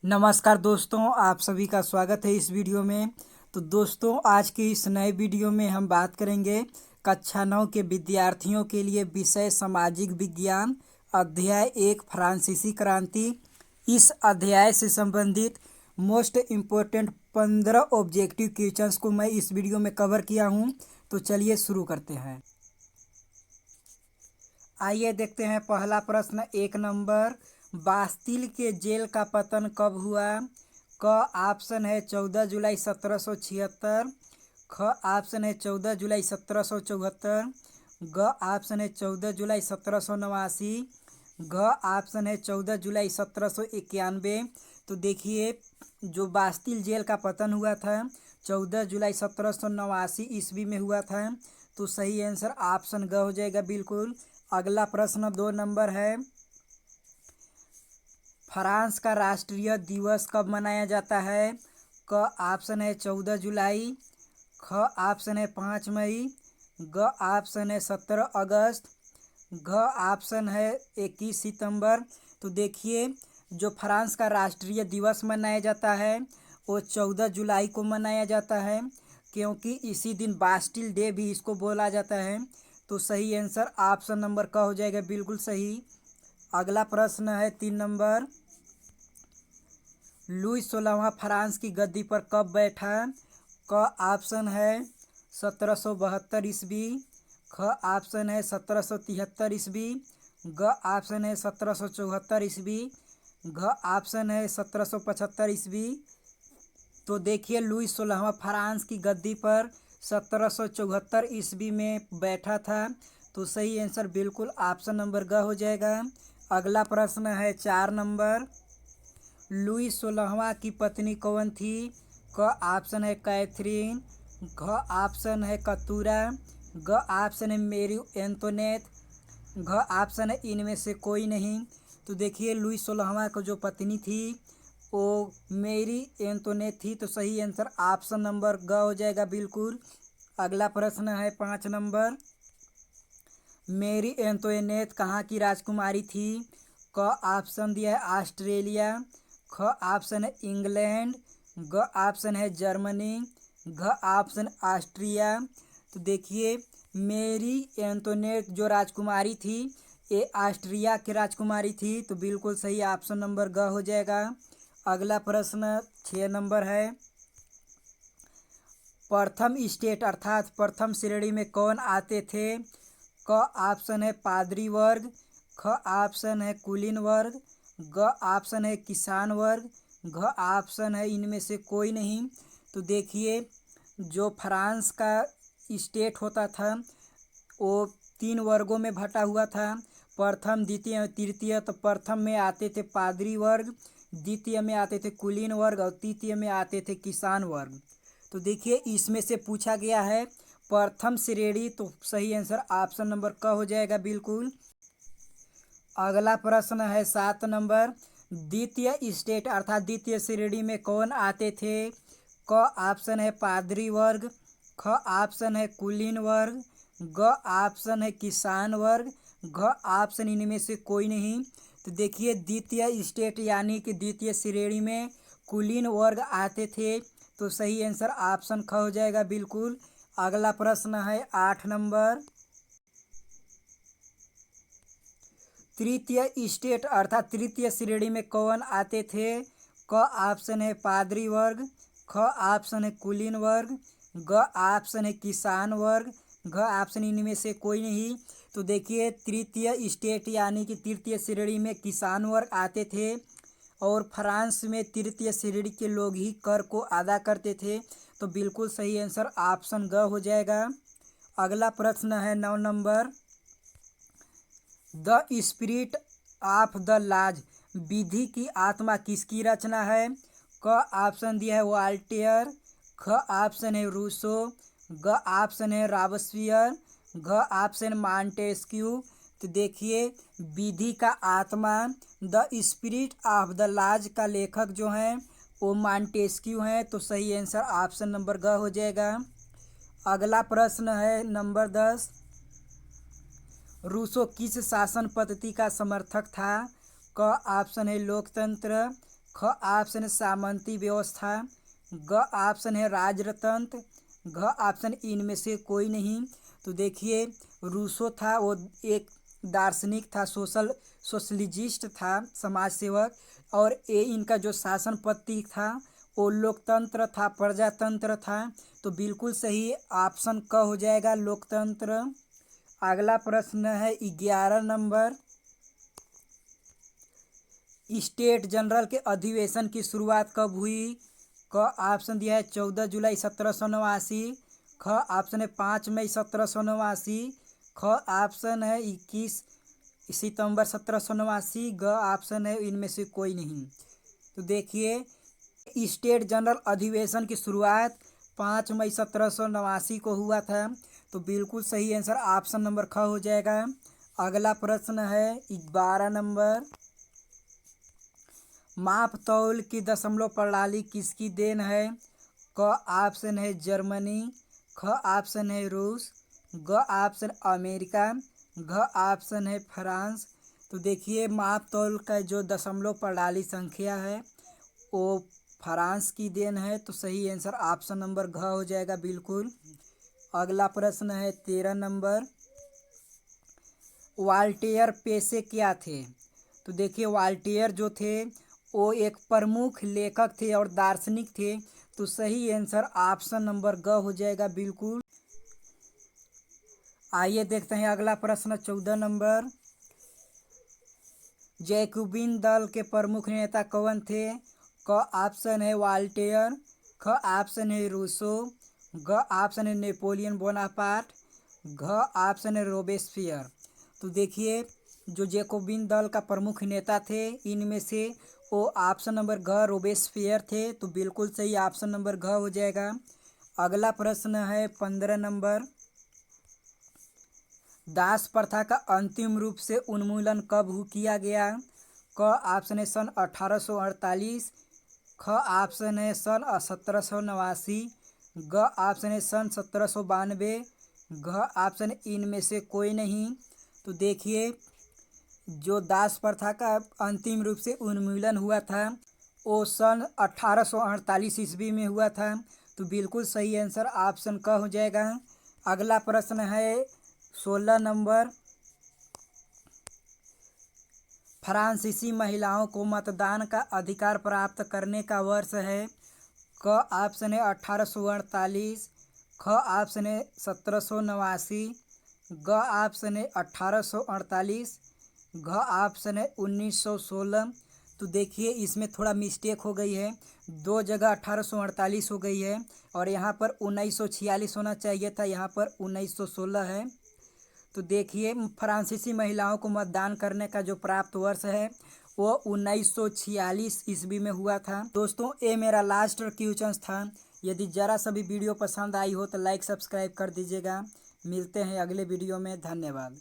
नमस्कार दोस्तों, आप सभी का स्वागत है इस वीडियो में। तो दोस्तों, आज के इस नए वीडियो में हम बात करेंगे कक्षा 9 के विद्यार्थियों के लिए विषय सामाजिक विज्ञान अध्याय 1 फ्रांसीसी क्रांति। इस अध्याय से संबंधित मोस्ट इम्पोर्टेंट 15 ऑब्जेक्टिव क्वेश्चंस को मैं इस वीडियो में कवर किया हूं। तो चलिए शुरू करते हैं। आइए देखते हैं पहला प्रश्न 1 नंबर। बास्तिल के जेल का पतन कब हुआ? क ऑप्शन है 14 जुलाई 1776। ख ऑप्शन है 14 जुलाई 1774। ग ऑप्शन है 14 जुलाई 1789। घ ऑप्शन है 14 जुलाई 1791। तो देखिए, जो बास्तिल जेल का पतन हुआ था 14 जुलाई 1789 ईस्वी में हुआ था। तो सही आंसर ऑप्शन ग हो जाएगा बिल्कुल। अगला प्रश्न 2 नंबर है। फ्रांस का राष्ट्रीय दिवस कब मनाया जाता है? क ऑप्शन है 14 जुलाई। ख ऑप्शन है 5 मई। ग ऑप्शन है 17 अगस्त। घ ऑप्शन है 21 सितंबर। तो देखिए, जो फ्रांस का राष्ट्रीय दिवस मनाया जाता है वो 14 जुलाई को मनाया जाता है, क्योंकि इसी दिन बास्टिल डे भी इसको बोला जाता है। तो सही आंसर ऑप्शन नंबर क हो जाएगा बिल्कुल सही। अगला प्रश्न है 3 नंबर। लुई 16वां फ्रांस की गद्दी पर कब बैठा? क ऑप्शन है 1772 ईस्वी। ख ऑप्शन है 1773 ईस्वी। ग ऑप्शन है 1774 ईस्वी। घ ऑप्शन है 1775 ईस्वी। तो देखिए, लुई 16वां फ्रांस की गद्दी पर 1774 ईस्वी में बैठा था। तो सही आंसर बिल्कुल ऑप्शन नंबर ग हो जाएगा। अगला प्रश्न है 4 नंबर। लुई 16वां की पत्नी कौन थी? क ऑप्शन है कैथरीन। घ ऑप्शन है कतूरा। ग ऑप्शन है मेरी एंटोनेट। घ ऑप्शन है इनमें से कोई नहीं। तो देखिए, लुई 16वां को जो पत्नी थी वो मेरी एंटोनेट थी। तो सही आंसर ऑप्शन नंबर ग हो जाएगा बिल्कुल। अगला प्रश्न है 5 नंबर। मेरी एंटोनेट कहाँ की राजकुमारी थी? क ऑप्शन दिया है ऑस्ट्रेलिया। ख ऑप्शन है इंग्लैंड। ग ऑप्शन है जर्मनी। घ ऑप्शन ऑस्ट्रिया। तो देखिए, मेरी एंटोनेट जो राजकुमारी थी ये ऑस्ट्रिया की राजकुमारी थी। तो बिल्कुल सही ऑप्शन नंबर ग हो जाएगा। अगला प्रश्न 6 नंबर है। प्रथम स्टेट अर्थात प्रथम श्रेणी में कौन आते थे? क ऑप्शन है पादरी वर्ग। ख ऑप्शन है कुलीन वर्ग। ग ऑप्शन है किसान वर्ग। घ ऑप्शन है इनमें से कोई नहीं। तो देखिए, जो फ्रांस का स्टेट होता था वो 3 वर्गों में बटा हुआ था, प्रथम द्वितीय और तृतीय। तो प्रथम में आते थे पादरी वर्ग, द्वितीय में आते थे कुलीन वर्ग और तृतीय में आते थे किसान वर्ग। तो देखिए, इसमें से पूछा गया है प्रथम श्रेणी। तो सही आंसर ऑप्शन नंबर क हो जाएगा बिल्कुल। अगला प्रश्न है 7 नंबर। द्वितीय स्टेट अर्थात द्वितीय श्रेणी में कौन आते थे? क ऑप्शन है पादरी वर्ग। ख ऑप्शन है कुलीन वर्ग। ग ऑप्शन है किसान वर्ग। घ ऑप्शन इनमें से कोई नहीं। तो देखिए, द्वितीय स्टेट यानी कि द्वितीय श्रेणी में कुलीन वर्ग आते थे। तो सही आंसर ऑप्शन ख हो जाएगा बिल्कुल। अगला प्रश्न है 8 नंबर। तृतीय स्टेट अर्थात तृतीय श्रेणी में कौन आते थे? क ऑप्शन है पादरी वर्ग। ख ऑप्शन है कुलीन वर्ग। ग ऑप्शन है किसान वर्ग। घ ऑप्शन इनमें से कोई नहीं। तो देखिए, तृतीय स्टेट यानी कि तृतीय श्रेणी में किसान वर्ग आते थे और फ्रांस में तृतीय श्रेणी के लोग ही कर को अदा करते थे। तो बिल्कुल सही आंसर ऑप्शन ग हो जाएगा। अगला प्रश्न है 9 नंबर। The spirit of the laws विधि की आत्मा किसकी रचना है? क ऑप्शन दिया है वॉल्टेयर। ख ऑप्शन है रूसो। ग ऑप्शन है रॉबस्पियर। घ ऑप्शन मॉन्टेस्क्यू। तो देखिए, विधि का आत्मा the spirit of the laws का लेखक जो हैं वो मॉन्टेस्क्यू हैं। तो सही आंसर ऑप्शन नंबर ग हो जाएगा। अगला प्रश्न है नंबर 10। रूसो किस शासन पद्धति का समर्थक था? क ऑप्शन है लोकतंत्र। ख ऑप्शन है सामंती व्यवस्था, ग ऑप्शन है राजतंत्र, घ ऑप्शन इनमें से कोई नहीं। तो देखिए रूसो था, वो एक दार्शनिक था, सोशलिस्ट था, समाज सेवक। और ये इनका जो शासन पद्धति था वो लोकतंत्र था, प्रजातंत्र था। तो बिल्कुल सही ऑप्शन क हो जाएगा, लोकतंत्र। अगला प्रश्न है 11 नंबर। स्टेट जनरल के अधिवेशन की शुरुआत कब हुई? क ऑप्शन दिया है 14 जुलाई 1789, ख ऑप्शन है 5 मई 1789, ख ऑप्शन है 21 सितंबर 1789, ग ऑप्शन है इनमें से कोई नहीं। तो देखिए स्टेट जनरल अधिवेशन की शुरुआत 5 मई 1789 को हुआ था। तो बिल्कुल सही आंसर ऑप्शन नंबर ख हो जाएगा। अगला प्रश्न है 12 नंबर। माप तौल की दशमलव प्रणाली किसकी देन है? क ऑप्शन है जर्मनी, ख ऑप्शन है रूस, ग ऑप्शन अमेरिका, घ ऑप्शन है फ्रांस। तो देखिए माप तौल का जो दशमलव प्रणाली संख्या है वो फ्रांस की देन है। तो सही आंसर ऑप्शन नंबर घ हो जाएगा बिल्कुल। अगला प्रश्न है 13 नंबर। वाल्टेयर पेशे क्या थे? तो देखिए वाल्टेयर जो थे वो एक प्रमुख लेखक थे और दार्शनिक थे। तो सही आंसर ऑप्शन नंबर ग हो जाएगा बिल्कुल। आइए देखते हैं अगला प्रश्न 14 नंबर। जैकोबिन दल के प्रमुख नेता कौन थे? क ऑप्शन है वाल्टेयर, ख ऑप्शन है रूसो, ग ऑप्शन है नेपोलियन बोनापार्ट, घ ऑप्शन है रोबेस्पियर। तो देखिए जो जैकोबिन दल का प्रमुख नेता थे इनमें से वो ऑप्शन नंबर घ रोबेस्पियर थे। तो बिल्कुल सही ऑप्शन नंबर घ हो जाएगा। अगला प्रश्न है 15 नंबर। दास प्रथा का अंतिम रूप से उन्मूलन कब किया गया? क ऑप्शन है सन 1848, ख ऑप्शन है सन 1789, ग ऑप्शन है सन 1792, घ ऑप्शन इनमें से कोई नहीं। तो देखिए जो दास प्रथा का अंतिम रूप से उन्मूलन हुआ था वो सन 1848 ईस्वी में हुआ था। तो बिल्कुल सही आंसर ऑप्शन क हो जाएगा। अगला प्रश्न है 16 नंबर। फ्रांसीसी महिलाओं को मतदान का अधिकार प्राप्त करने का वर्ष है? क ऑप्शन है 1848, ख ऑप्शन है 1789, ग ऑप्शन है 1848, घ ऑप्शन है 1916। तो देखिए इसमें थोड़ा मिस्टेक हो गई है, दो जगह 1848 हो गई है और यहाँ पर 1946 होना चाहिए था, यहाँ पर 1916 है। तो देखिए फ्रांसीसी महिलाओं को मतदान करने का जो प्राप्त वर्ष है वो 1946 ईस्वी में हुआ था। दोस्तों ये मेरा लास्ट क्वेश्चन था। यदि ज़रा सा भी वीडियो पसंद आई हो तो लाइक सब्सक्राइब कर दीजिएगा। मिलते हैं अगले वीडियो में। धन्यवाद।